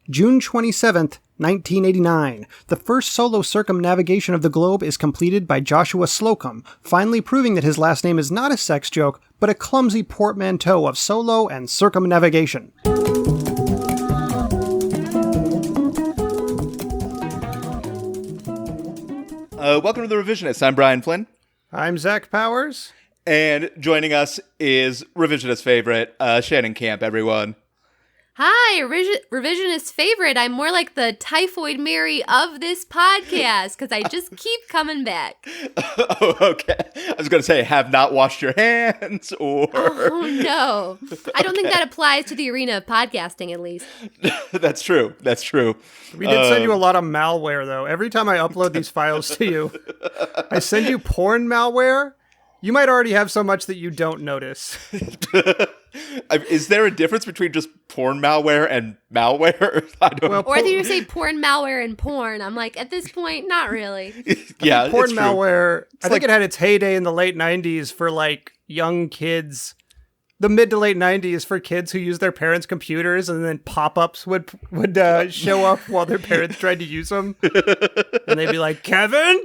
June 27th, 1989. The first solo circumnavigation of the globe is completed by Joshua Slocum, finally proving that his last name is not a sex joke, but a clumsy portmanteau of solo and circumnavigation. Welcome to The Revisionists. I'm Brian Flynn. I'm Zach Powers. And joining us is Revisionist favorite, Shannon Camp, everyone. Hi, revisionist favorite. I'm more like the Typhoid Mary of this podcast because I just keep coming back. Oh, okay. I was going to say, have not washed your hands or... Oh, no. I don't think that applies to the arena of podcasting, at least. That's true. That's true. We did send you a lot of malware, though. Every time I upload these files to you, I send you porn malware. You might already have so much that you don't notice. Is there a difference between just porn malware and malware? I don't know. Or you say porn malware and porn. I'm like, at this point, not really. Yeah, porn malware, I think it had its heyday in the late 90s for like young kids. The mid to late 90s for kids who use their parents' computers, and then pop-ups would show up while their parents tried to use them. And they'd be like, Kevin?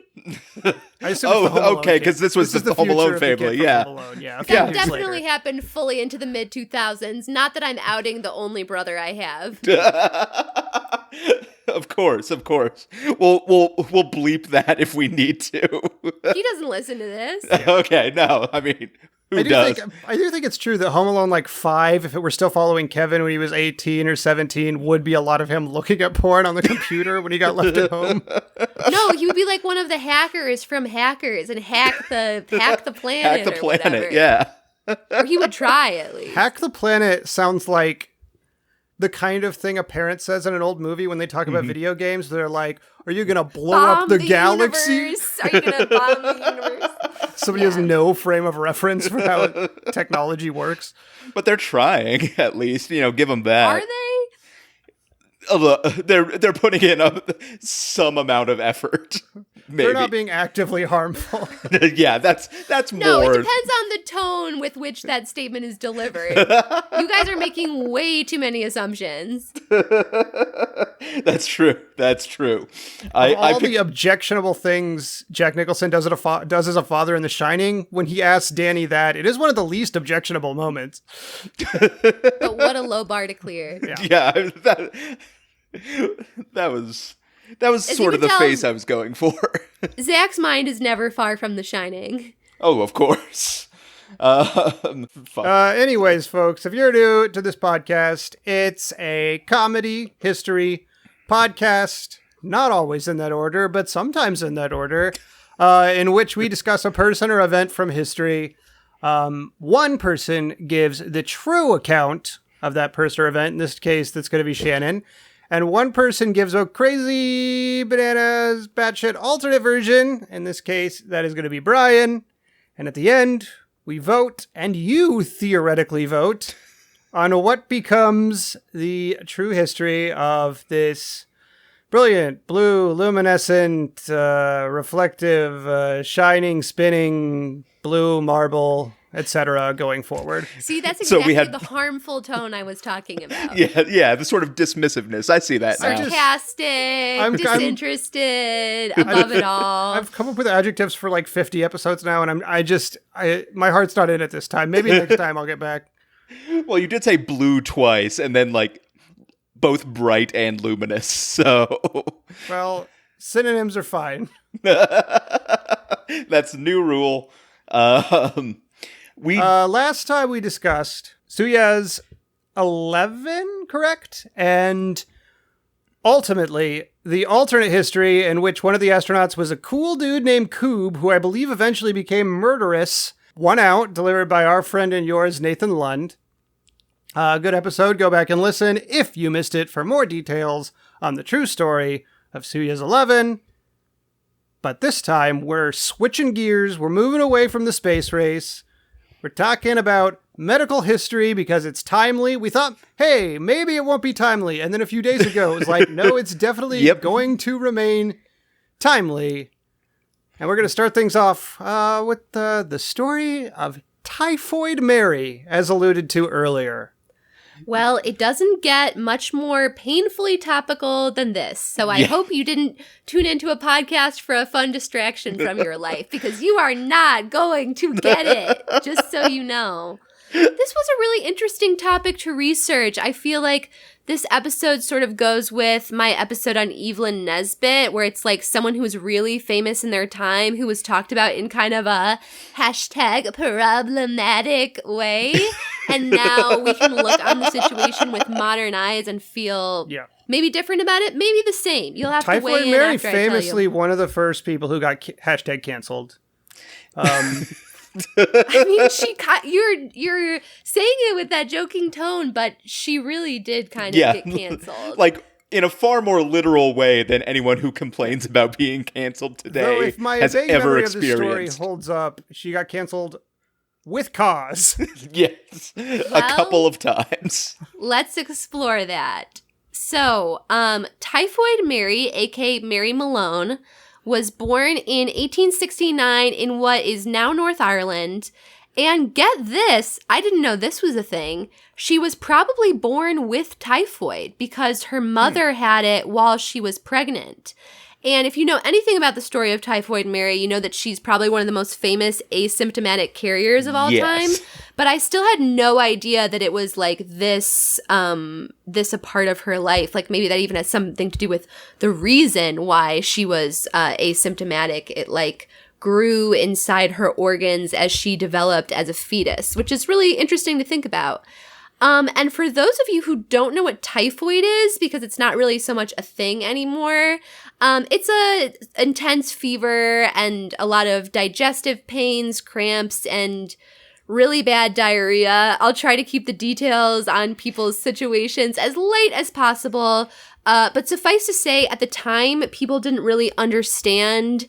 I assume okay, because this was the Home Alone family, yeah. That definitely happened fully into the mid-2000s. Not that I'm outing the only brother I have. Of course. We'll bleep that if we need to. He doesn't listen to this. Okay, no, I mean... I do think it's true that Home Alone 5, if it were still following Kevin when he was 18 or 17, would be a lot of him looking at porn on the computer when he got left at home. No, he would be like one of the hackers from Hackers and hack the planet. Hack the planet, whatever. yeah. Or he would try, at least. Hack the planet sounds like the kind of thing a parent says in an old movie when they talk about video games. They're like, are you going to blow up the galaxy? Universe? Are you going to bomb the universe? Somebody has no frame of reference for how technology works. But they're trying, at least. Give them that. Are they? They're putting in some amount of effort. Maybe. They're not being actively harmful. Yeah, that's more. No, it depends on the tone with which that statement is delivered. You guys are making way too many assumptions. That's true. The objectionable things Jack Nicholson does as a father in The Shining, when he asks Danny that, it is one of the least objectionable moments. But what a low bar to clear. Yeah, that was sort of the face I was going for. Zach's mind is never far from The Shining. Oh, of course. Anyways, folks, if you're new to this podcast, it's a comedy history podcast, not always in that order, but sometimes in that order, in which we discuss a person or event from history. One person gives the true account of that person or event. In this case, that's going to be Shannon. And one person gives a crazy bananas batshit alternate version. In this case, that is going to be Brian. And at the end, we vote, and you theoretically vote, on what becomes the true history of this brilliant, blue, luminescent, reflective, shining, spinning, blue marble, etc. going forward. See, that's exactly the harmful tone I was talking about. Yeah, the sort of dismissive-ness. I see that now. Sarcastic, disinterested, above it all. I've come up with adjectives for 50 episodes now, and my heart's not in it this time. Maybe next time I'll get back. Well, you did say blue twice, and then both bright and luminous, so... Well, synonyms are fine. That's a new rule. Last time we discussed Soyuz 11, correct? And ultimately, the alternate history in which one of the astronauts was a cool dude named Koob, who I believe eventually became murderous, won out, delivered by our friend and yours, Nathan Lund. Good episode. Go back and listen if you missed it for more details on the true story of Soyuz 11. But this time, we're switching gears. We're moving away from the space race. We're talking about medical history because it's timely. We thought, hey, maybe it won't be timely. And then a few days ago, it was like, no, it's definitely going to remain timely. And we're going to start things off with the story of Typhoid Mary, as alluded to earlier. Well, it doesn't get much more painfully topical than this. So I hope you didn't tune into a podcast for a fun distraction from your life, because you are not going to get it, just so you know. This was a really interesting topic to research. I feel like this episode sort of goes with my episode on Evelyn Nesbit, where it's like someone who was really famous in their time who was talked about in kind of a hashtag problematic way. And now we can look on the situation with modern eyes and feel maybe different about it, maybe the same. You'll have to weigh in Mary, after I tell you. famously one of the first people who got hashtag canceled. I mean, you're saying it with that joking tone, but she really did kind of get canceled. Like, in a far more literal way than anyone who complains about being canceled today if my has vague ever memory of the story experienced. holds up, she got canceled with cause. Yes, a couple of times. Let's explore that. So, Typhoid Mary, aka Mary Malone, was born in 1869 in what is now North Ireland. And get this, I didn't know this was a thing. She was probably born with typhoid because her mother had it while she was pregnant. And if you know anything about the story of Typhoid Mary, you know that she's probably one of the most famous asymptomatic carriers of all time. But I still had no idea that it was like this a part of her life. Like maybe that even has something to do with the reason why she was asymptomatic. It like grew inside her organs as she developed as a fetus, which is really interesting to think about. And for those of you who don't know what typhoid is, because it's not really so much a thing anymore, it's a intense fever and a lot of digestive pains, cramps, and really bad diarrhea. I'll try to keep the details on people's situations as light as possible. But suffice to say, at the time, people didn't really understand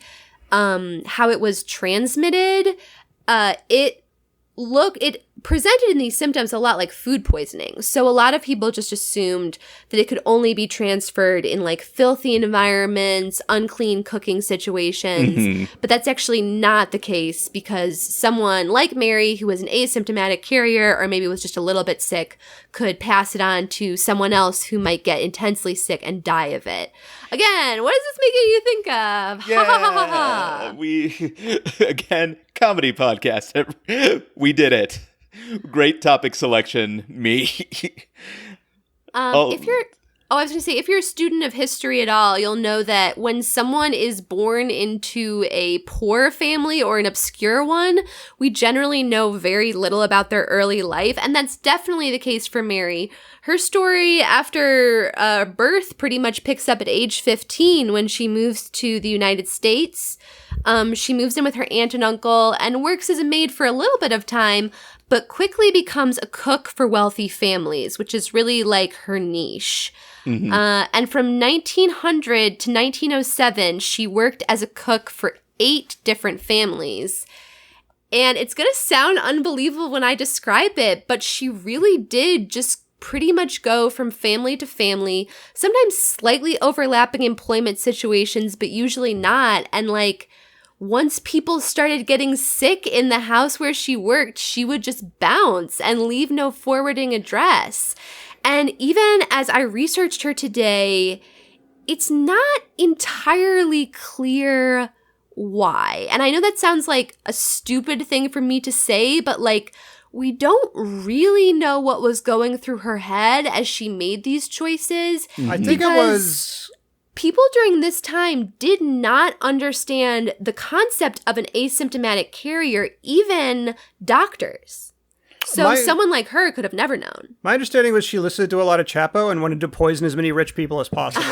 how it was transmitted. It presented in these symptoms a lot like food poisoning. So a lot of people just assumed that it could only be transferred in like filthy environments, unclean cooking situations. But that's actually not the case, because someone like Mary, who was an asymptomatic carrier or maybe was just a little bit sick, could pass it on to someone else who might get intensely sick and die of it. Again, what is this making you think of? Yeah, we, again, comedy podcast. We did it. Great topic selection, me. If you're a student of history at all, you'll know that when someone is born into a poor family or an obscure one, we generally know very little about their early life, and that's definitely the case for Mary. Her story after birth pretty much picks up at age 15 when she moves to the United States. She moves in with her aunt and uncle and works as a maid for a little bit of time, but quickly becomes a cook for wealthy families, which is really like her niche. And from 1900 to 1907, she worked as a cook for 8 different families. And it's going to sound unbelievable when I describe it, but she really did just pretty much go from family to family, sometimes slightly overlapping employment situations, but usually not. And like, once people started getting sick in the house where she worked, she would just bounce and leave no forwarding address. And even as I researched her today, it's not entirely clear why. And I know that sounds like a stupid thing for me to say, but like, we don't really know what was going through her head as she made these choices. I think it was... People during this time did not understand the concept of an asymptomatic carrier, even doctors. So someone like her could have never known. My understanding was she listened to a lot of Chapo and wanted to poison as many rich people as possible.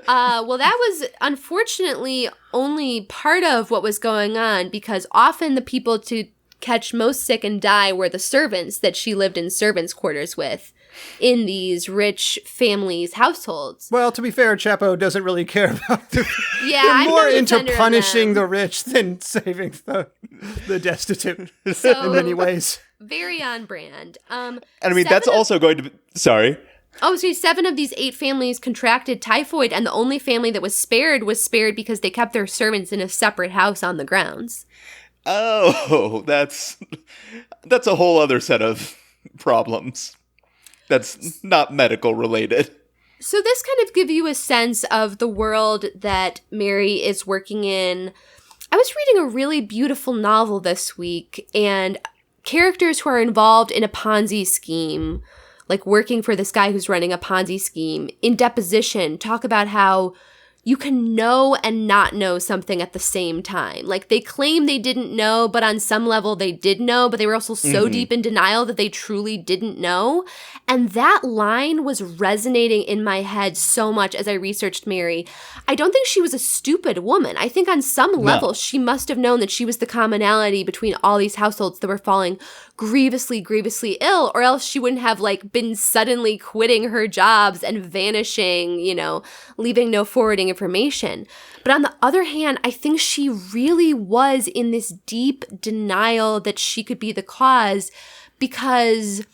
Well, that was unfortunately only part of what was going on, because often the people to catch most sick and die were the servants that she lived in servants' quarters with in these rich families' households. Well, to be fair, Chapo doesn't really care about the... Yeah, They're I'm more not a into defender of punishing them. the rich than saving the destitute So, in many ways. Very on brand. And I mean, that's also going to be... Sorry. Oh, so 7 of these 8 families contracted typhoid, and the only family that was spared because they kept their servants in a separate house on the grounds. Oh, that's a whole other set of problems. That's not medical related. So this kind of gives you a sense of the world that Mary is working in. I was reading a really beautiful novel this week, and characters who are involved in a Ponzi scheme, like working for this guy who's running a Ponzi scheme, in deposition talk about how you can know and not know something at the same time. Like, they claim they didn't know, but on some level they did know, but they were also so deep in denial that they truly didn't know. And that line was resonating in my head so much as I researched Mary. I don't think she was a stupid woman. I think on some level she must have known that she was the commonality between all these households that were falling grievously, grievously ill, or else she wouldn't have been suddenly quitting her jobs and vanishing, leaving no forwarding information. But on the other hand, I think she really was in this deep denial that she could be the cause, because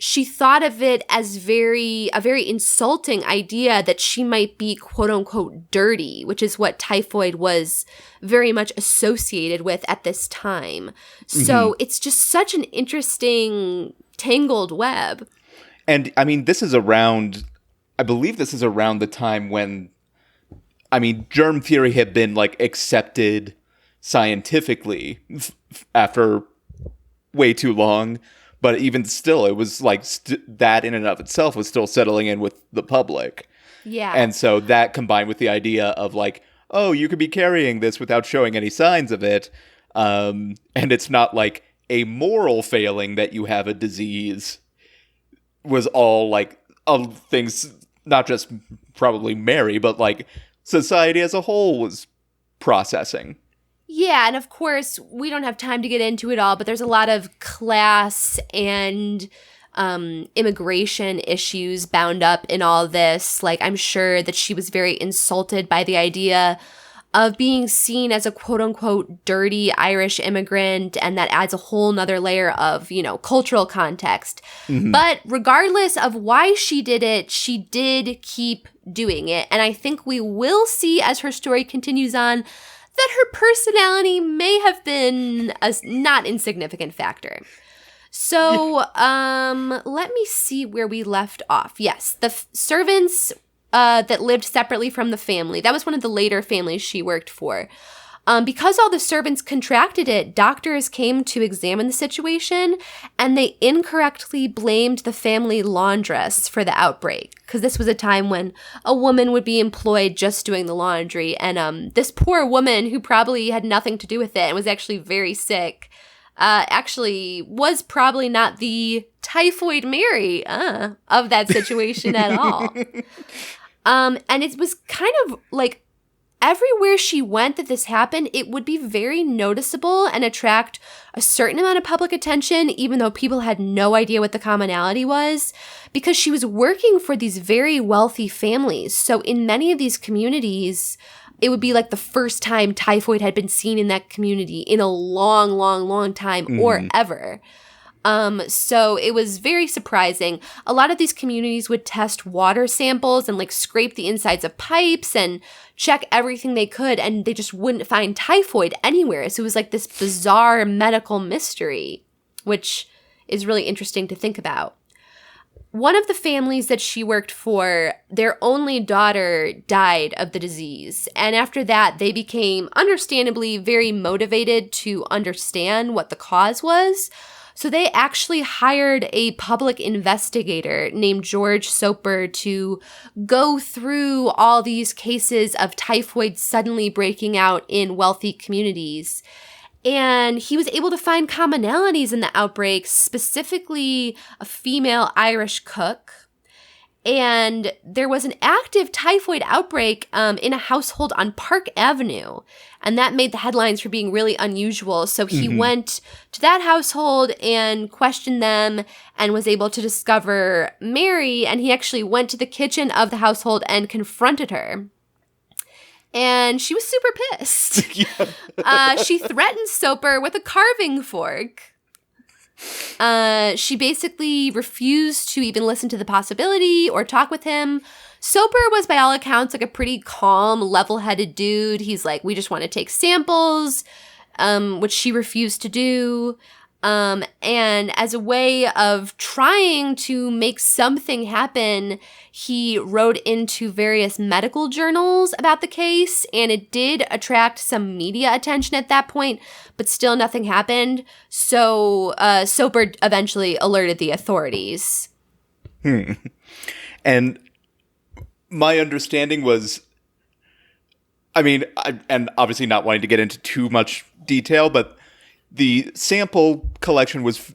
she thought of it as a very insulting idea that she might be quote unquote dirty, which is what typhoid was very much associated with at this time. So it's just such an interesting tangled web. And I mean, I believe this is around the time when, germ theory had been accepted scientifically after way too long. But even still, it was that in and of itself was still settling in with the public. Yeah. And so that combined with the idea of oh, you could be carrying this without showing any signs of it. And it's not a moral failing that you have a disease, was all of things, not just probably Mary, but society as a whole was processing. Yeah, and of course, we don't have time to get into it all, but there's a lot of class and immigration issues bound up in all this. I'm sure that she was very insulted by the idea of being seen as a quote-unquote dirty Irish immigrant, and that adds a whole nother layer of, cultural context. But regardless of why she did it, she did keep doing it. And I think we will see, as her story continues on, that her personality may have been a not insignificant factor. So let me see where we left off. Yes, the servants that lived separately from the family. That was one of the later families she worked for. Because all the servants contracted it, doctors came to examine the situation, and they incorrectly blamed the family laundress for the outbreak, because this was a time when a woman would be employed just doing the laundry, and this poor woman, who probably had nothing to do with it and was actually very sick, actually was probably not the Typhoid Mary of that situation at all. And it was kind of everywhere she went that this happened, it would be very noticeable and attract a certain amount of public attention, even though people had no idea what the commonality was, because she was working for these very wealthy families. So in many of these communities, it would be the first time typhoid had been seen in that community in a long, long, long time, or ever. So it was very surprising. A lot of these communities would test water samples and scrape the insides of pipes and check everything they could, and they just wouldn't find typhoid anywhere. So it was this bizarre medical mystery, which is really interesting to think about. One of the families that she worked for, their only daughter died of the disease. And after that, they became understandably very motivated to understand what the cause was. So they actually hired a public investigator named George Soper to go through all these cases of typhoid suddenly breaking out in wealthy communities. And he was able to find commonalities in the outbreaks, specifically a female Irish cook. And there was an active typhoid outbreak in a household on Park Avenue. And that made the headlines for being really unusual. So he went to that household and questioned them and was able to discover Mary. And he actually went to the kitchen of the household and confronted her. And she was super pissed. She threatened Soper with a carving fork. She basically refused to even listen to the possibility or talk with him. Soper was, by all accounts, a pretty calm, level-headed dude. He's we just want to take samples. which she refused to do. And as a way of trying to make something happen, he wrote into various medical journals about the case, and it did attract some media attention at that point, but still nothing happened. So Soper eventually alerted the authorities. And my understanding was, and obviously not wanting to get into too much detail, but the sample collection was,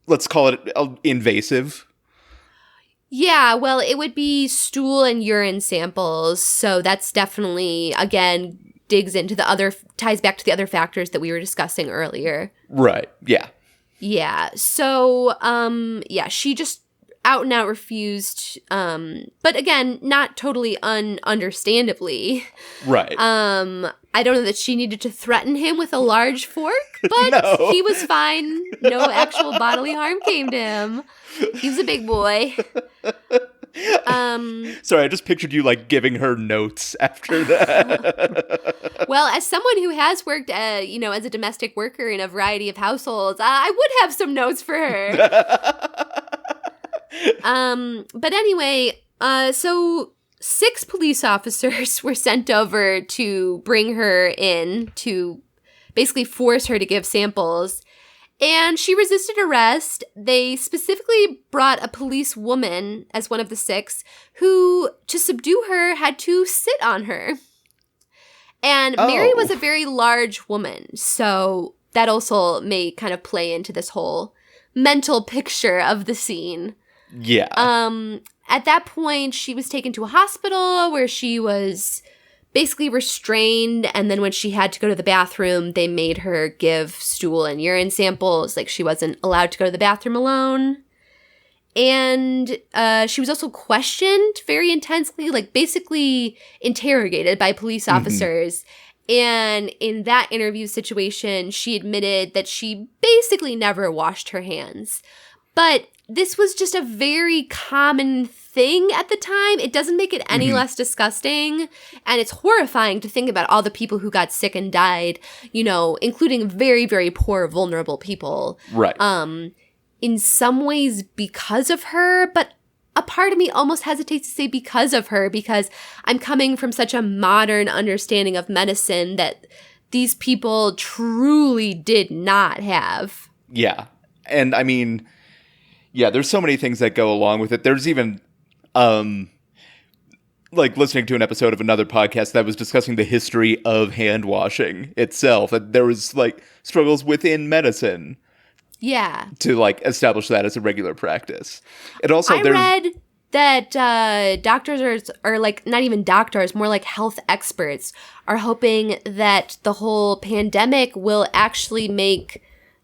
let's call it, invasive. Yeah, well, it would be stool and urine samples. So that's definitely, again, ties back to the other factors that we were discussing earlier. Right, yeah. Yeah, so, she just out and out refused, but again, not totally understandably. Right. I don't know that she needed to threaten him with a large fork, but He was fine. No actual bodily harm came to him. He was a big boy. Sorry, I just pictured you like giving her notes after that. Well, as someone who has worked, as a domestic worker in a variety of households, I would have some notes for her. But anyway, so 6 police officers were sent over to bring her in to basically force her to give samples. And she resisted arrest. They specifically brought a police woman as one of the 6 who, to subdue her, had to sit on her. And Mary was a very large woman, so that also may kind of play into this whole mental picture of the scene. Yeah. At that point, she was taken to a hospital where she was basically restrained, and then when she had to go to the bathroom, they made her give stool and urine samples. Like, she wasn't allowed to go to the bathroom alone. And she was also questioned very intensely, like basically interrogated by police officers. And in that interview situation, she admitted that she basically never washed her hands. But this was just a very common thing at the time. It doesn't make it any less disgusting. And it's horrifying to think about all the people who got sick and died, including very, very poor, vulnerable people. Right. In some ways because of her, but a part of me almost hesitates to say because of her, because I'm coming from such a modern understanding of medicine that these people truly did not have. Yeah. And there's so many things that go along with it. There's even, listening to an episode of another podcast that was discussing the history of hand washing itself. That there was, struggles within medicine. Yeah. To, establish that as a regular practice. It also, I read that doctors are not even doctors, more like health experts, are hoping that the whole pandemic will actually make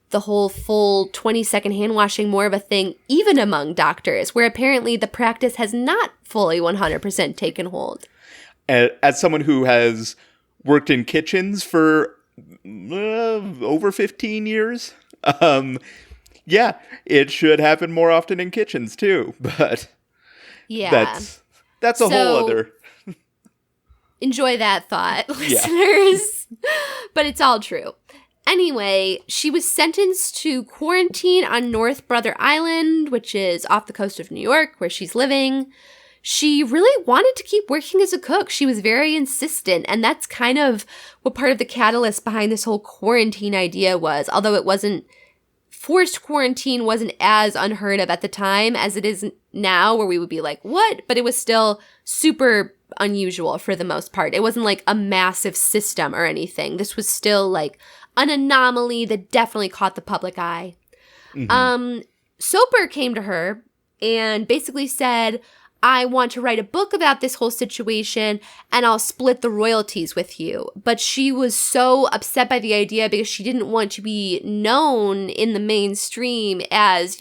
the whole full 20-second hand washing more of a thing, even among doctors, where apparently the practice has not fully 100% taken hold. As someone who has worked in kitchens for over 15 years, it should happen more often in kitchens too, but that's a whole other. Enjoy that thought, listeners. But it's all true. Anyway, she was sentenced to quarantine on North Brother Island, which is off the coast of New York, where she's living. She really wanted to keep working as a cook. She was very insistent, and that's kind of what part of the catalyst behind this whole quarantine idea was. Although it wasn't, forced quarantine wasn't as unheard of at the time as it is now, where we would be like, what? But it was still super unusual for the most part. It wasn't like a massive system or anything. This was still like an anomaly that definitely caught the public eye. Soper came to her and basically said, I want to write a book about this whole situation and I'll split the royalties with you. But she was so upset by the idea because she didn't want to be known in the mainstream as,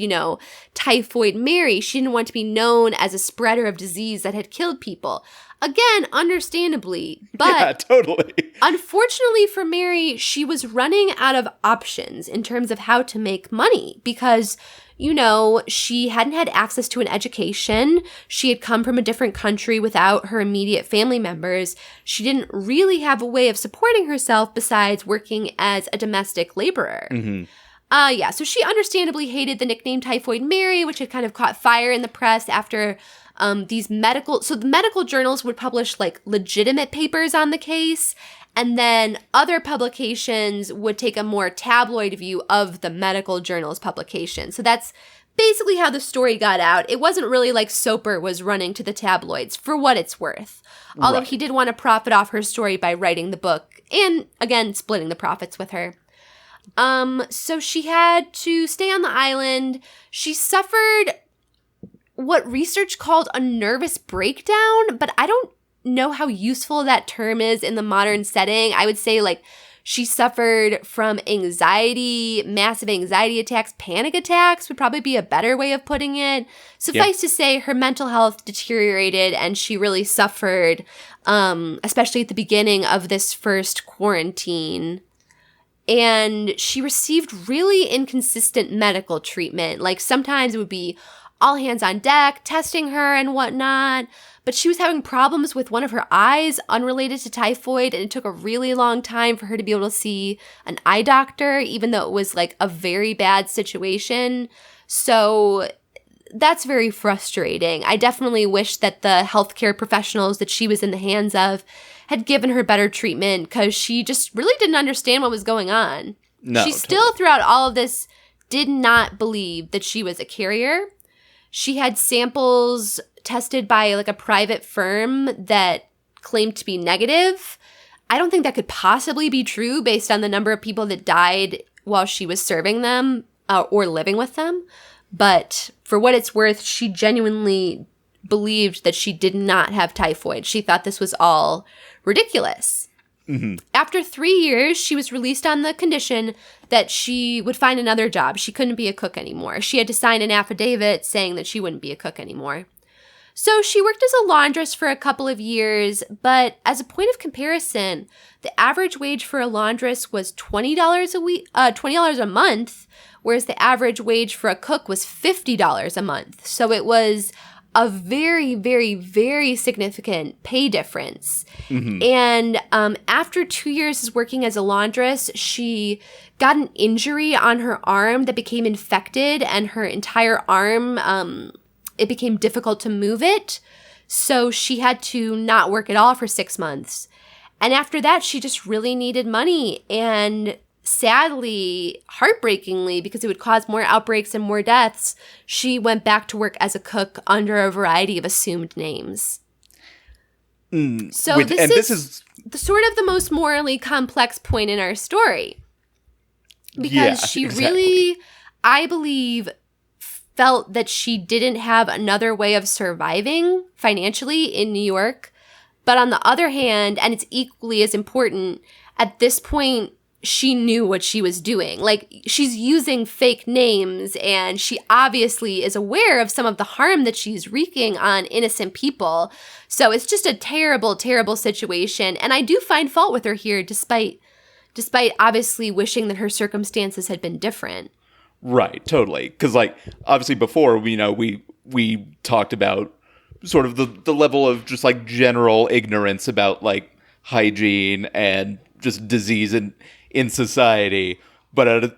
Typhoid Mary. She didn't want to be known as a spreader of disease that had killed people. Again, understandably, but yeah, totally. Unfortunately for Mary, she was running out of options in terms of how to make money because she hadn't had access to an education. She had come from a different country without her immediate family members. She didn't really have a way of supporting herself besides working as a domestic laborer. So she understandably hated the nickname Typhoid Mary, which had kind of caught fire in the press after the medical journals would publish like legitimate papers on the case, and then other publications would take a more tabloid view of the medical journal's publication. So that's basically how the story got out. It wasn't really like Soper was running to the tabloids, for what it's worth. Although he did want to profit off her story by writing the book and, again, splitting the profits with her. So she had to stay on the island. She suffered what research called a nervous breakdown, but I don't know how useful that term is in the modern setting. I would say like she suffered from anxiety, massive anxiety attacks, panic attacks would probably be a better way of putting it. Suffice to say, her mental health deteriorated and she really suffered, especially at the beginning of this first quarantine. And she received really inconsistent medical treatment. Like sometimes it would be all hands on deck, testing her and whatnot. But she was having problems with one of her eyes unrelated to typhoid, and it took a really long time for her to be able to see an eye doctor, even though it was like a very bad situation. So that's very frustrating. I definitely wish that the healthcare professionals that she was in the hands of had given her better treatment, because she just really didn't understand what was going on. No, she still, throughout all of this, did not believe that she was a carrier. She had samples tested by like a private firm that claimed to be negative. I don't think that could possibly be true based on the number of people that died while she was serving them or living with them. But for what it's worth, she genuinely believed that she did not have typhoid. She thought this was all ridiculous. After 3 years, she was released on the condition that she would find another job. She couldn't be a cook anymore. She had to sign an affidavit saying that she wouldn't be a cook anymore. So she worked as a laundress for a couple of years, but as a point of comparison, the average wage for a laundress was $20 a week, $20 a month, whereas the average wage for a cook was $50 a month. So it was a very, very, very significant pay difference. And after 2 years as working as a laundress, she got an injury on her arm that became infected, and her entire arm, it became difficult to move it. So she had to not work at all for 6 months. And after that, she just really needed money. And sadly, heartbreakingly, because it would cause more outbreaks and more deaths, she went back to work as a cook under a variety of assumed names. So this is the sort of the most morally complex point in our story. Because she really, I believe, felt that she didn't have another way of surviving financially in New York. But on the other hand, and it's equally as important, at this point, she knew what she was doing. Like, she's using fake names, and she obviously is aware of some of the harm that she's wreaking on innocent people. So it's just a terrible, terrible situation. And I do find fault with her here, despite obviously wishing that her circumstances had been different. Right, totally. Because, like, obviously before, we talked about sort of the level of just, like, general ignorance about, like, hygiene and just disease in society. But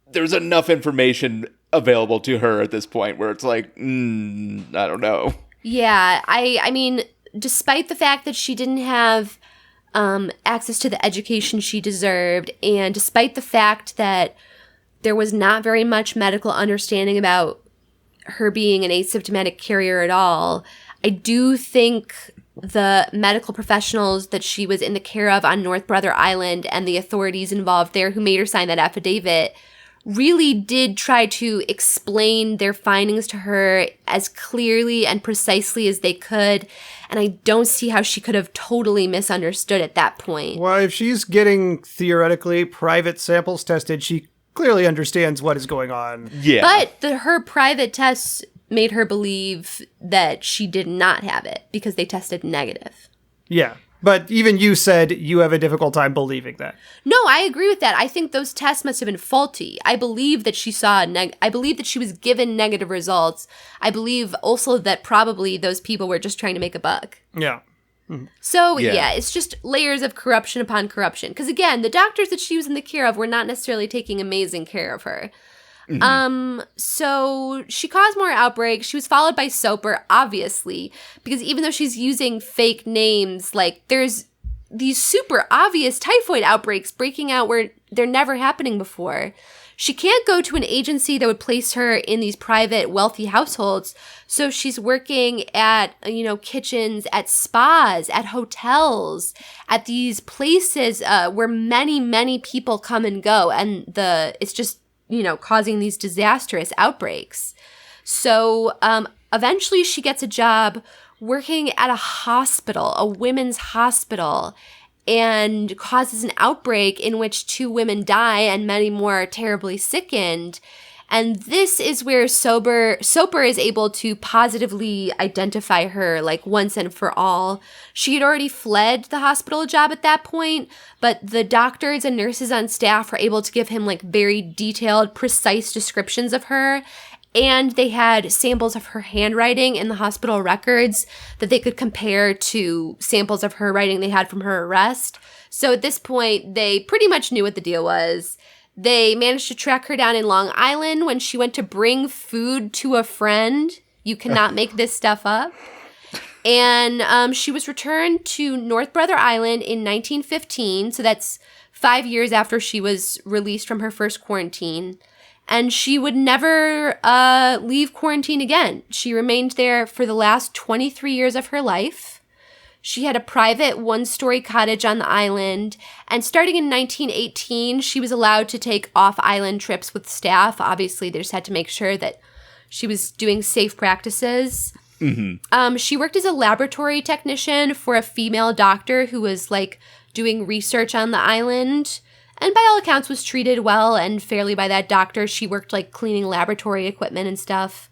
there's enough information available to her at this point where it's like, I don't know. Yeah, I mean, despite the fact that she didn't have access to the education she deserved, and despite the fact that there was not very much medical understanding about her being an asymptomatic carrier at all, I do think the medical professionals that she was in the care of on North Brother Island and the authorities involved there who made her sign that affidavit really did try to explain their findings to her as clearly and precisely as they could. And I don't see how she could have totally misunderstood at that point. Well, if she's getting theoretically private samples tested, she clearly understands what is going on. Yeah. But her private tests made her believe that she did not have it because they tested negative. Yeah. But even you said you have a difficult time believing that. No, I agree with that. I think those tests must have been faulty. I believe that she saw I believe that she was given negative results. I believe also that probably those people were just trying to make a buck. Yeah. So, yeah, it's just layers of corruption upon corruption. Because, again, the doctors that she was in the care of were not necessarily taking amazing care of her. So she caused more outbreaks. She was followed by Soper, obviously, because even though she's using fake names, like, there's these super obvious typhoid outbreaks breaking out where they're never happening before. She can't go to an agency that would place her in these private, wealthy households. So she's working at, kitchens, at spas, at hotels, at these places where many, many people come and go. And it's just, causing these disastrous outbreaks. So eventually she gets a job working at a hospital, a women's hospital, and causes an outbreak in which 2 women die and many more are terribly sickened. And this is where Soper is able to positively identify her, like, once and for all. She had already fled the hospital job at that point, but the doctors and nurses on staff were able to give him, like, very detailed, precise descriptions of her. And they had samples of her handwriting in the hospital records that they could compare to samples of her writing they had from her arrest. So at this point, they pretty much knew what the deal was. They managed to track her down in Long Island when she went to bring food to a friend. You cannot make this stuff up. And she was returned to North Brother Island in 1915. So that's 5 years after she was released from her first quarantine. And she would never leave quarantine again. She remained there for the last 23 years of her life. She had a private 1-story cottage on the island, and starting in 1918, she was allowed to take off-island trips with staff. Obviously, they just had to make sure that she was doing safe practices. She worked as a laboratory technician for a female doctor who was, like, doing research on the island, and by all accounts was treated well and fairly by that doctor. She worked, like, cleaning laboratory equipment and stuff.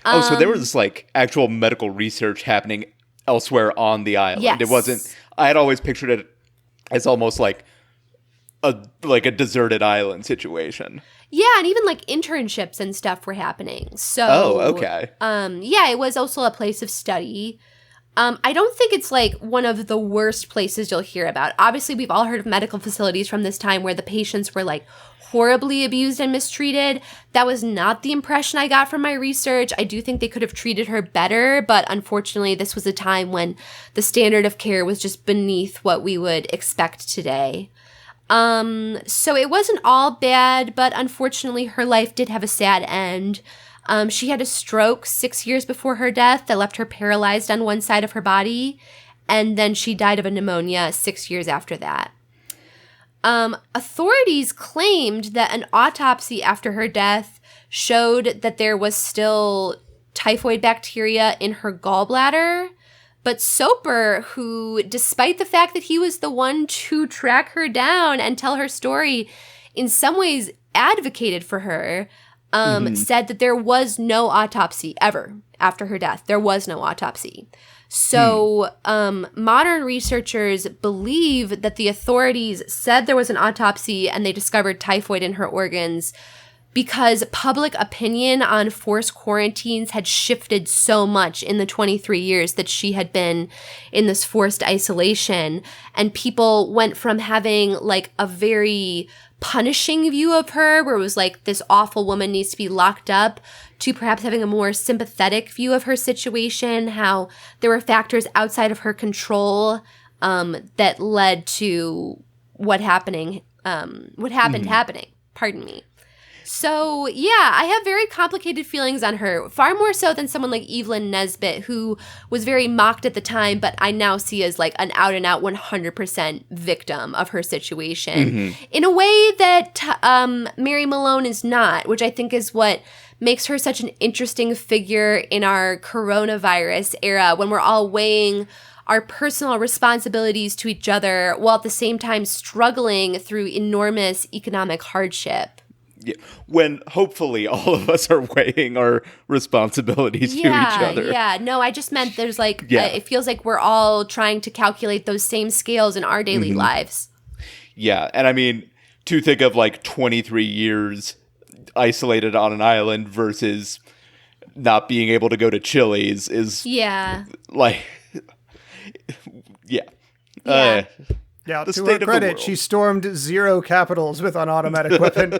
So there was, like, actual medical research happening elsewhere on the island. Yes. It wasn't. I had always pictured it as almost like a deserted island situation. Yeah, and even like internships and stuff were happening. So okay. It was also a place of study. I don't think it's like one of the worst places you'll hear about. Obviously, we've all heard of medical facilities from this time where the patients were like horribly abused and mistreated. That was not the impression I got from my research. I do think they could have treated her better, but unfortunately, this was a time when the standard of care was just beneath what we would expect today. So it wasn't all bad, but unfortunately, her life did have a sad end. She had a stroke 6 years before her death that left her paralyzed on one side of her body, and then she died of a pneumonia 6 years after that. Authorities claimed that an autopsy after her death showed that there was still typhoid bacteria in her gallbladder, but Soper, who, despite the fact that he was the one to track her down and tell her story, in some ways advocated for her, said that there was no autopsy ever after her death. There was no autopsy. So modern researchers believe that the authorities said there was an autopsy and they discovered typhoid in her organs because public opinion on forced quarantines had shifted so much in the 23 years that she had been in this forced isolation. And people went from having like a very punishing view of her, where it was like, this awful woman needs to be locked up, to perhaps having a more sympathetic view of her situation, how there were factors outside of her control that led to what happened happening. Pardon me. So, yeah, I have very complicated feelings on her, far more so than someone like Evelyn Nesbit, who was very mocked at the time, but I now see as like an out-and-out 100% victim of her situation, in a way that Mary Malone is not, which I think is what makes her such an interesting figure in our coronavirus era, when we're all weighing our personal responsibilities to each other while at the same time struggling through enormous economic hardship. Yeah. When hopefully all of us are weighing our responsibilities to each other. Yeah, no, I just meant there's like, it feels like we're all trying to calculate those same scales in our daily lives. Yeah, and I mean, to think of like 23 years isolated on an island versus not being able to go to Chili's is like, yeah. Yeah, the to state her of the credit, world. she stormed 0 capitals with an automatic weapon.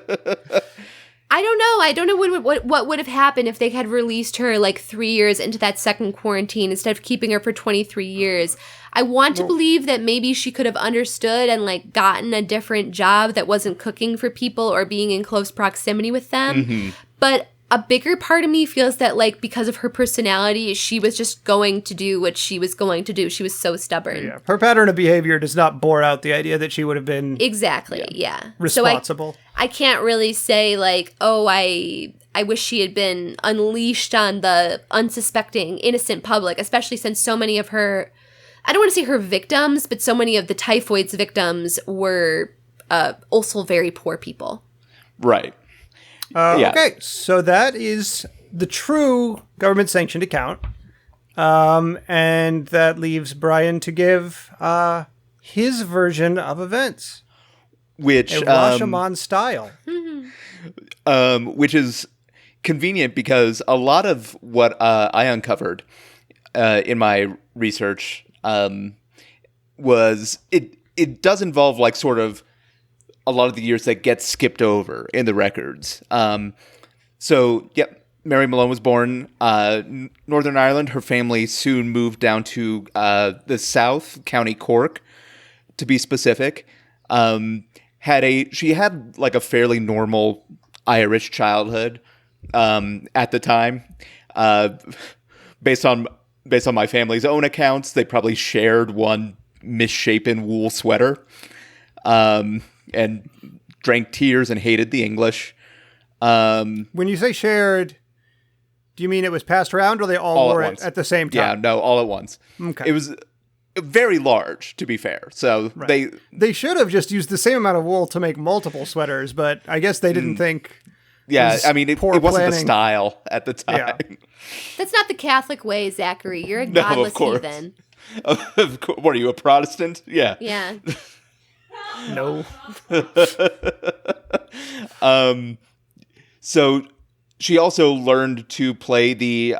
I don't know. I don't know what would have happened if they had released her like 3 years into that second quarantine instead of keeping her for 23 years. I want to believe that maybe she could have understood and like gotten a different job that wasn't cooking for people or being in close proximity with them. But a bigger part of me feels that like because of her personality, she was just going to do what she was going to do. She was so stubborn. Yeah, her pattern of behavior does not bore out the idea that she would have been responsible. So I can't really say like, oh, I wish she had been unleashed on the unsuspecting, innocent public, especially since so many of her, I don't want to say her victims, but so many of the typhoid's victims were also very poor people. Right. Okay, so that is the true government-sanctioned account. And that leaves Brian to give his version of events. Which in Rashomon style. Which is convenient because a lot of what I uncovered in my research was it does involve like sort of a lot of the years that get skipped over in the records. So, Mary Malone was born Northern Ireland. Her family soon moved down to the south, County Cork, to be specific. She had like a fairly normal Irish childhood at the time. Based on my family's own accounts, they probably shared one misshapen wool sweater. And drank tears and hated the English. When you say shared, do you mean it was passed around or they all wore it at the same time? Yeah, no, all at once. Okay. It was very large, to be fair. So they should have just used the same amount of wool to make multiple sweaters, but I guess they didn't think. Yeah, I mean, it wasn't planning. the style at the time. Yeah. That's not the Catholic way, Zachary. You're a godless heathen. Of course. What are you, a Protestant? Yeah. Yeah. No. So she also learned to play the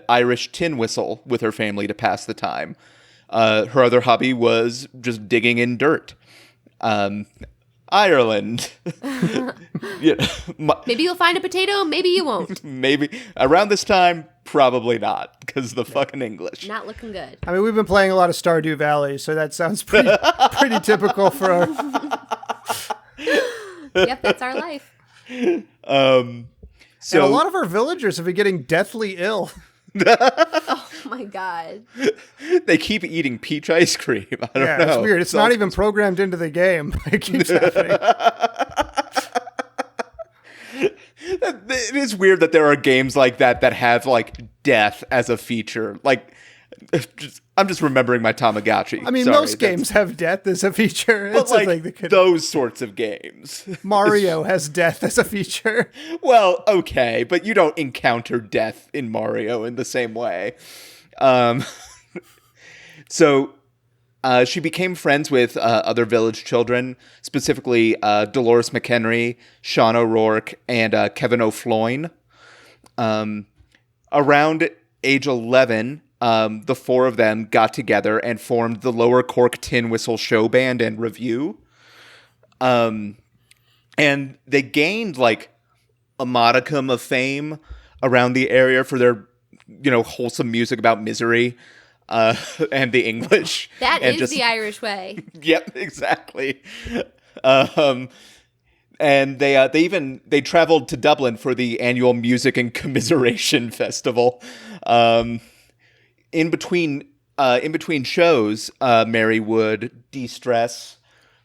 Irish tin whistle with her family to pass the time. Her other hobby was just digging in dirt. Ireland. Maybe you'll find a potato, maybe you won't. Maybe. Around this time, probably not, because the fucking English. Not looking good. I mean, we've been playing a lot of Stardew Valley, so that sounds pretty typical for our... Yep, that's our life. And a lot of our villagers have been getting deathly ill. Oh my god. They keep eating peach ice cream. I don't know. It's weird. It's not even programmed into the game. It keeps happening. It is weird that there are games like that have like death as a feature. Like, I'm just remembering my Tamagotchi. I mean, most games have death as a feature. But it's like a thing that could... those sorts of games. Mario has death as a feature. Well, okay, but you don't encounter death in Mario in the same way. So she became friends with other village children, specifically Dolores McHenry, Sean O'Rourke, and Kevin O'Floyne. Around age 11, the four of them got together and formed the Lower Cork Tin Whistle Show Band and Review. And they gained like a modicum of fame around the area for their, wholesome music about misery. And the English. That is the Irish way. Yep, exactly. And they traveled to Dublin for the annual Music and Commiseration Festival. In between shows, Mary would de-stress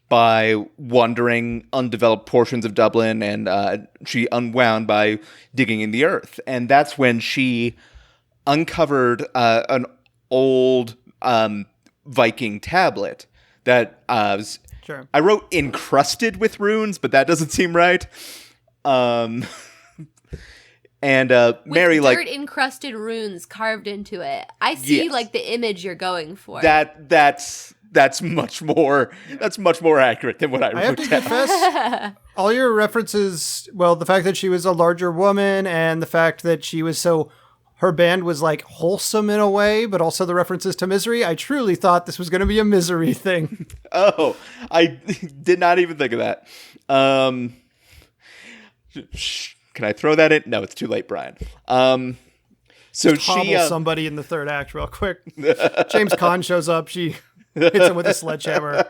by wandering undeveloped portions of Dublin, and she unwound by digging in the earth. And that's when she uncovered an old Viking tablet that Sure. I wrote encrusted with runes, but that doesn't seem right. And Mary, With like, dirt encrusted runes carved into it. I see Yes. like the image you're going for. that's much more accurate than what I I have wrote to down. confess, all your references, well, the fact that she was a larger woman and the fact that she was her band was like wholesome in a way, but also the references to misery. I truly thought this was going to be a misery thing. Oh, I did not even think of that. Can I throw that in? No, it's too late, Brian. So Hobble she somebody in the third act real quick. James Caan shows up. She hits him with a sledgehammer.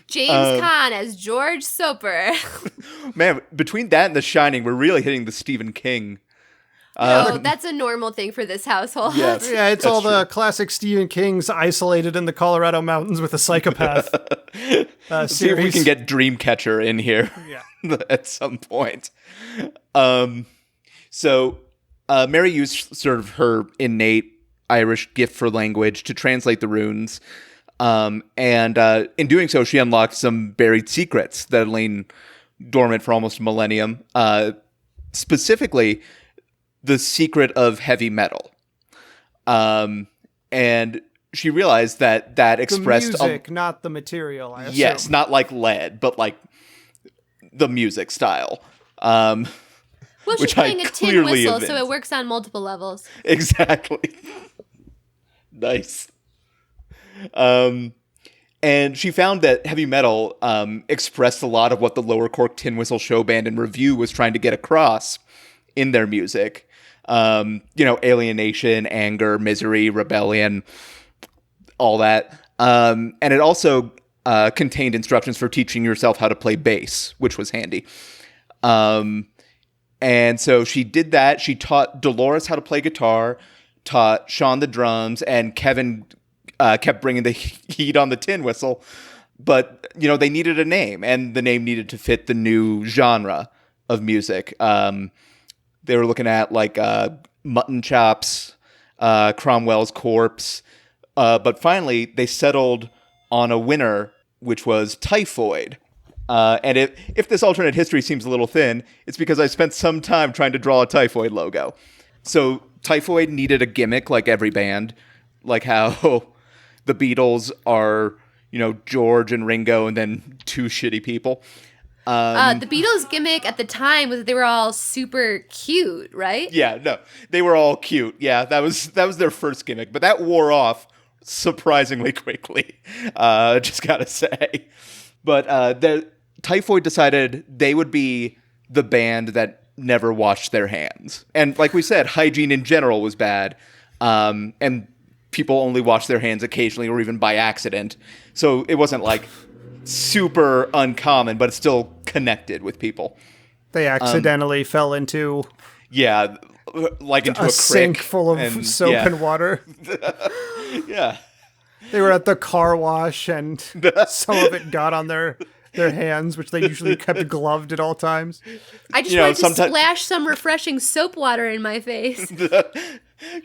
James Caan as George Soper. man, between that and The Shining, we're really hitting the Stephen King. No, that's a normal thing for this household. Yes. Yeah, it's That's all the classic Stephen King's isolated in the Colorado mountains with a psychopath See if we series. can get Dreamcatcher in here at some point. So Mary used sort of her innate Irish gift for language to translate the runes. And in doing so, she unlocked some buried secrets that had lain dormant for almost a millennium. Specifically, the secret of heavy metal. And she realized that expressed... The music, not the material, I assume. Yes, not like lead, but like the music style. Well, she's Which playing I a tin clearly whistle, admit. so it works on multiple levels. Exactly. Nice. And she found that heavy metal expressed a lot of what the Lower Cork Tin Whistle Show Band and Review was trying to get across in their music. Alienation, anger, misery, rebellion, all that. And it also contained instructions for teaching yourself how to play bass, which was handy. And so she did that. She taught Dolores how to play guitar, taught Sean the drums, and Kevin kept bringing the heat on the tin whistle. But, they needed a name, and the name needed to fit the new genre of music. They were looking at like Mutton Chops, Cromwell's Corpse. But finally, they settled on a winner, which was Typhoid. And if this alternate history seems a little thin, it's because I spent some time trying to draw a Typhoid logo. So Typhoid needed a gimmick like every band, like how the Beatles are, George and Ringo and then two shitty people. The Beatles' gimmick at the time was that they were all super cute, right? Yeah, no, they were all cute. Yeah, that was their first gimmick, but that wore off surprisingly quickly. Just gotta say. But the Typhoid decided they would be the band that never washed their hands, and like we said, hygiene in general was bad, and people only washed their hands occasionally or even by accident. So it wasn't like super uncommon, but it's still connected with people. They accidentally fell into Yeah, like into a creek sink full of soap and water. Yeah. They were at the car wash and some of it got on their hands, which they usually kept gloved at all times. I just wanted to splash some refreshing soap water in my face.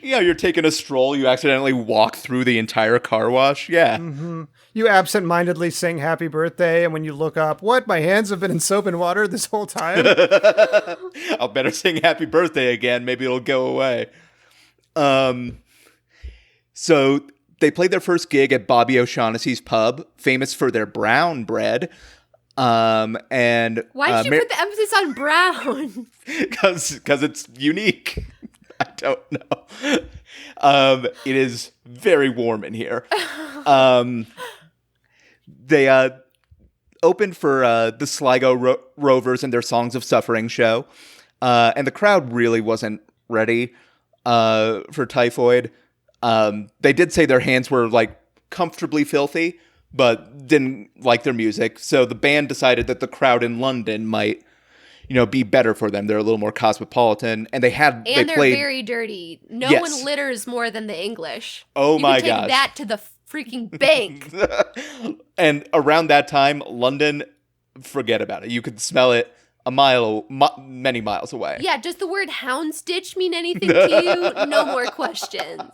You're taking a stroll, you accidentally walk through the entire car wash. Yeah. Mm-hmm. You absentmindedly sing happy birthday, and when you look up, what, my hands have been in soap and water this whole time? I'll better sing happy birthday again. Maybe it'll go away. So they played their first gig at Bobby O'Shaughnessy's pub, famous for their brown bread. And why did you put the emphasis on brown? Because it's unique. I don't know. It is very warm in here. They opened for the Sligo Rovers and their Songs of Suffering show. And the crowd really wasn't ready for Typhoid. They did say their hands were like comfortably filthy, but didn't like their music. So the band decided that the crowd in London might, be better for them. They're a little more cosmopolitan, and they're very dirty. No one litters more than the English. Oh my gosh! You can take that to the freaking bank. And around that time, London, forget about it. You could smell it many miles away. Yeah, does the word houndstitch mean anything to you? No more questions.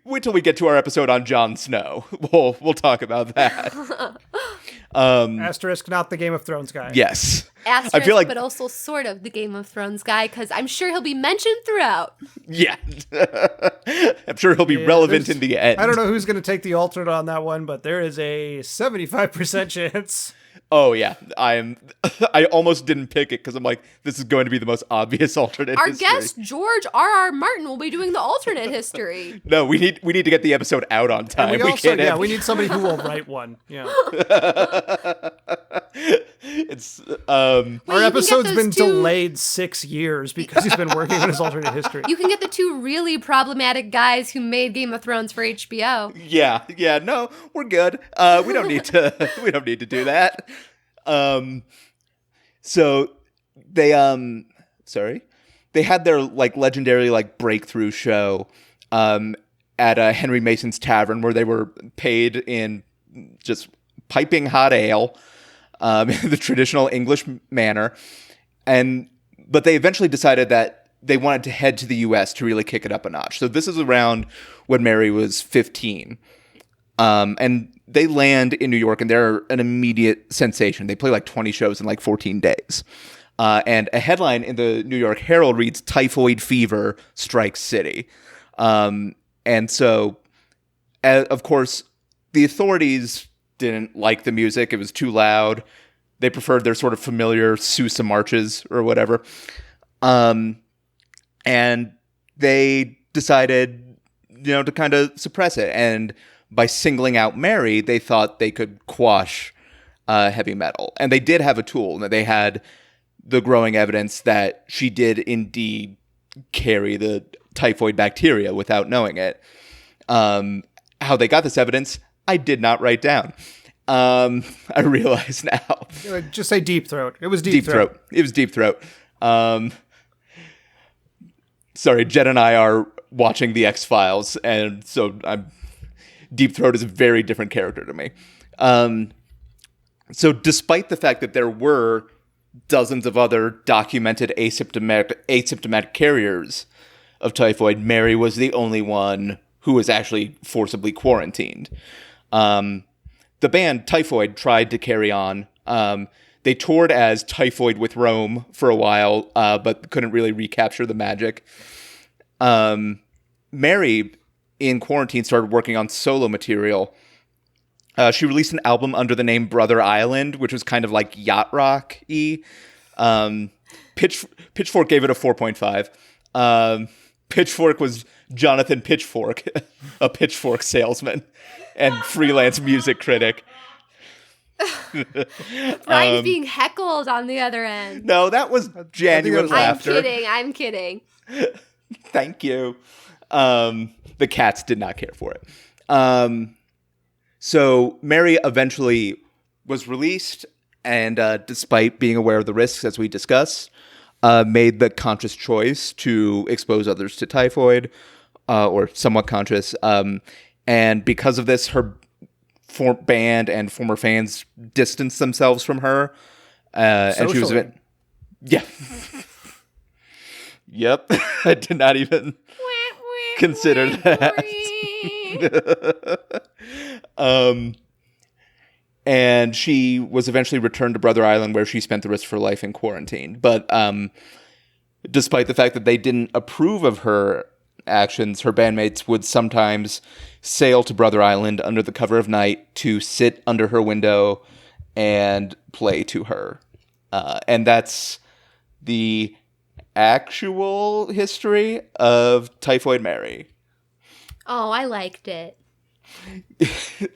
Wait till we get to our episode on Jon Snow. We'll talk about that. Asterisk, not the Game of Thrones guy. Yes. Asterisk, I feel like, but also sort of the Game of Thrones guy, because I'm sure he'll be mentioned throughout. yeah. I'm sure he'll be relevant in the end. I don't know who's going to take the alternate on that one, but there is a 75% chance. Oh, yeah. I almost didn't pick it because I'm like, this is going to be the most obvious alternate Our history. guest, George R.R. Martin, will be doing the alternate history. No, we need to get the episode out on time. And we also, can't we need somebody who will write one. Yeah. It's Our episode's been delayed 6 years because he's been working on his alternate history. You can get the two really problematic guys who made Game of Thrones for HBO. yeah, no, we're good. We don't need to do that. So they had their like legendary like breakthrough show at Henry Mason's Tavern, where they were paid in just piping hot ale in the traditional English manner, but they eventually decided that they wanted to head to the U.S. to really kick it up a notch. So this is around when Mary was 15. And they land in New York, and they're an immediate sensation. They play like 20 shows in like 14 days. And a headline in the New York Herald reads, "Typhoid Fever Strikes City." And so, of course, the authorities didn't like the music. It was too loud. They preferred their sort of familiar Sousa marches or whatever. And they decided, to kind of suppress it. And by singling out Mary, they thought they could quash heavy metal. And they did have a tool. They had the growing evidence that she did indeed carry the typhoid bacteria without knowing it. How they got this evidence, I did not write down. I realize now. Just say deep throat. It was deep throat. It was deep throat. Sorry, Jen and I are watching the X-Files, and so Deep Throat is a very different character to me. So despite the fact that there were dozens of other documented asymptomatic carriers of typhoid, Mary was the only one who was actually forcibly quarantined. The band Typhoid tried to carry on. They toured as Typhoid with Rome for a while, but couldn't really recapture the magic. Mary, in quarantine, started working on solo material. She released an album under the name Brother Island, which was kind of like yacht rock-y. Pitchfork gave it a 4.5. Pitchfork was Jonathan Pitchfork, a pitchfork salesman and freelance music critic. Brian's being heckled on the other end. No, that was genuine laughter. I'm kidding. Thank you. The cats did not care for it. So Mary eventually was released, and despite being aware of the risks, as we discussed, made the conscious choice to expose others to typhoid, or somewhat conscious. And because of this, her band and former fans distanced themselves from her. And she was a bit... Yeah. Yep. I did not even consider that. And she was eventually returned to Brother Island, where she spent the rest of her life in quarantine. But despite the fact that they didn't approve of her actions, her bandmates would sometimes sail to Brother Island under the cover of night to sit under her window and play to her. And that's the actual history of Typhoid Mary. Oh, I liked it.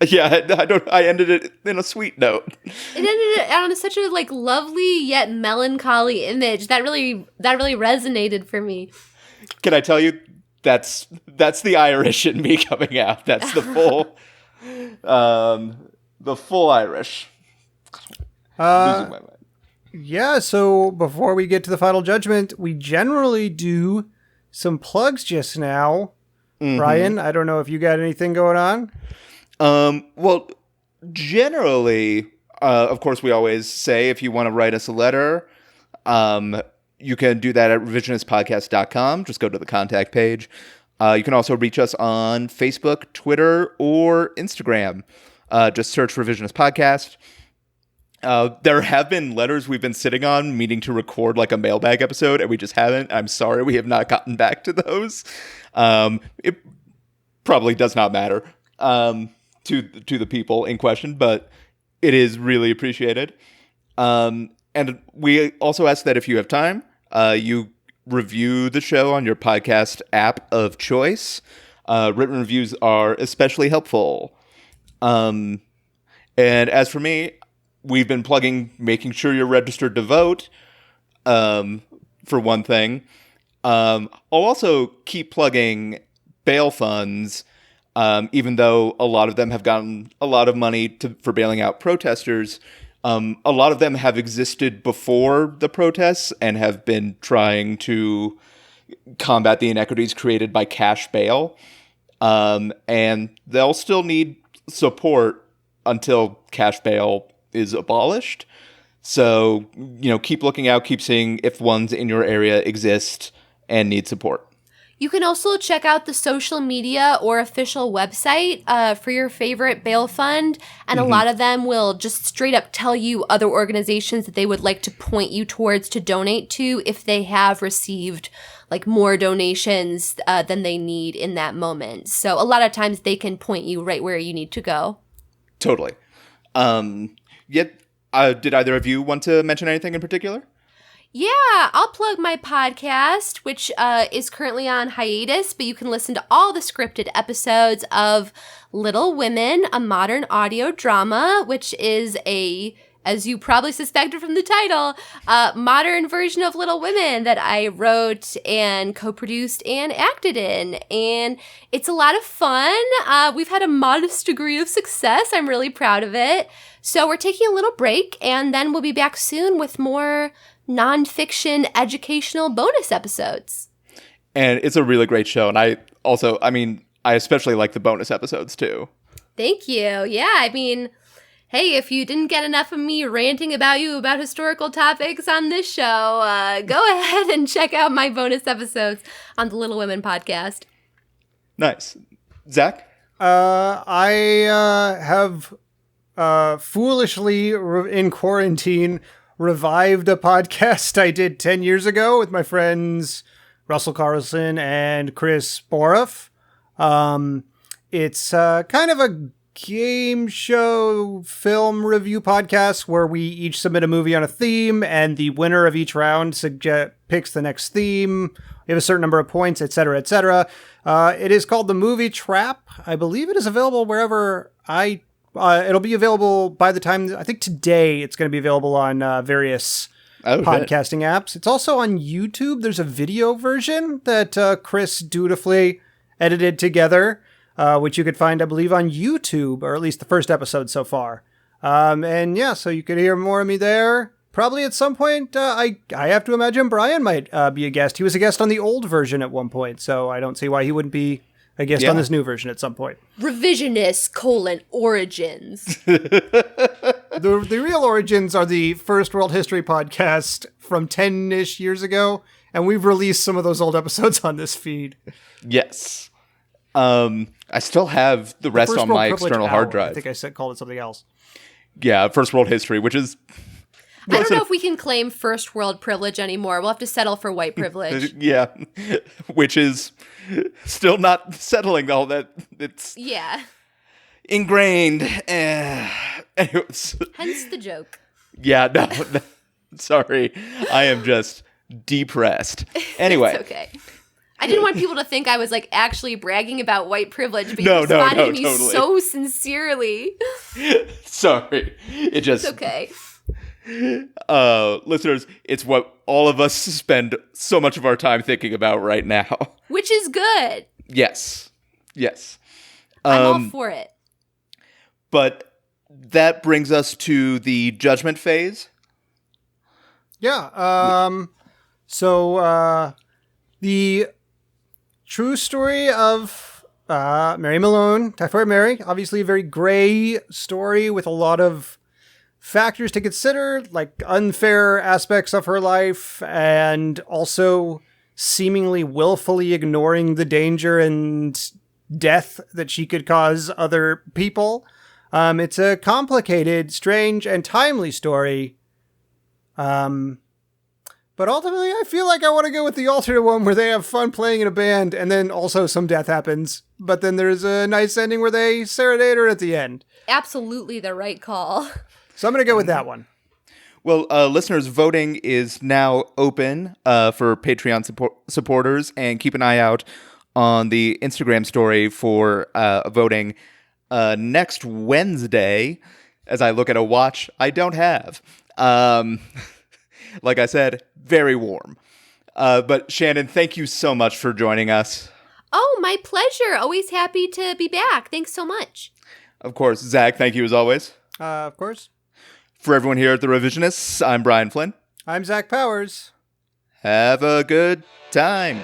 Yeah, I ended it in a sweet note. It ended on such a lovely yet melancholy image that really resonated for me. Can I tell you, that's the Irish in me coming out. That's the full Irish. Losing my mind. Yeah, so before we get to the final judgment, we generally do some plugs just now. Mm-hmm. Brian, I don't know if you got anything going on. Well, generally, of course, we always say if you want to write us a letter, you can do that at revisionistpodcast.com. Just go to the contact page. You can also reach us on Facebook, Twitter, or Instagram. Just search Revisionist Podcast. There have been letters we've been sitting on, meaning to record like a mailbag episode, and we just haven't. I'm sorry, we have not gotten back to those. It probably does not matter to the people in question, but it is really appreciated. And we also ask that if you have time, you review the show on your podcast app of choice. Written reviews are especially helpful. And as for me, we've been plugging making sure you're registered to vote, for one thing. I'll also keep plugging bail funds, even though a lot of them have gotten a lot of money for bailing out protesters. A lot of them have existed before the protests and have been trying to combat the inequities created by cash bail. And they'll still need support until cash bail is abolished. So, keep looking out, keep seeing if ones in your area exist and need support. You can also check out the social media or official website for your favorite bail fund, and a lot of them will just straight up tell you other organizations that they would like to point you towards to donate to if they have received like more donations than they need in that moment. So a lot of times they can point you right where you need to go. Totally. Did either of you want to mention anything in particular? Yeah, I'll plug my podcast, which is currently on hiatus, but you can listen to all the scripted episodes of Little Women, a modern audio drama, which is as you probably suspected from the title, modern version of Little Women that I wrote and co-produced and acted in. And it's a lot of fun. We've had a modest degree of success. I'm really proud of it. So we're taking a little break, and then we'll be back soon with more nonfiction educational bonus episodes. And it's a really great show. And I especially like the bonus episodes too. Thank you. Yeah, hey, if you didn't get enough of me ranting about historical topics on this show, go ahead and check out my bonus episodes on the Little Women podcast. Nice. Zach? I have foolishly in quarantine revived a podcast I did 10 years ago with my friends Russell Carlson and Chris Boroff. It's kind of a game show film review podcast where we each submit a movie on a theme, and the winner of each round picks the next theme. We have a certain number of points, etc., etc. It is called The Movie Trap. I believe it is available wherever it'll be available by the time, I think today it's going to be available on various podcasting apps. It's also on YouTube. There's a video version that Chris dutifully edited together, which you could find, I believe, on YouTube, or at least the first episode so far. So you could hear more of me there. Probably at some point, I have to imagine Brian might be a guest. He was a guest on the old version at one point, so I don't see why he wouldn't be a guest on this new version at some point. Revisionist, origins. The real origins are the First World History podcast from 10-ish years ago, and we've released some of those old episodes on this feed. Yes. I still have the rest on my external hard drive. I think I called it something else. Yeah, First World History, which is... I don't know if we can claim first world privilege anymore. We'll have to settle for white privilege. Yeah, which is still not settling all that. It's ingrained. Anyways. Hence the joke. Yeah, no, sorry. I am just depressed. Anyway. It's okay. I didn't want people to think I was actually bragging about white privilege, but you responded to me totally. so sincerely. Sorry. It's okay. Listeners, it's what all of us spend so much of our time thinking about right now. Which is good. Yes. I'm all for it. But that brings us to the judgment phase. Yeah. So the true story of Mary Malone, Typhoid Mary, obviously a very gray story with a lot of factors to consider, like unfair aspects of her life, and also seemingly willfully ignoring the danger and death that she could cause other people. It's a complicated, strange, and timely story. But ultimately, I feel like I want to go with the alternate one where they have fun playing in a band and then also some death happens. But then there's a nice ending where they serenade her at the end. Absolutely the right call. So I'm going to go with that one. Well, listeners, voting is now open for Patreon supporters, and keep an eye out on the Instagram story for voting next Wednesday, as I look at a watch I don't have. Like I said, very warm. But Shannon, thank you so much for joining us. Oh, my pleasure. Always happy to be back. Thanks so much. Of course. Zach, thank you as always. Of course. For everyone here at The Revisionists, I'm Brian Flynn. I'm Zach Powers. Have a good time.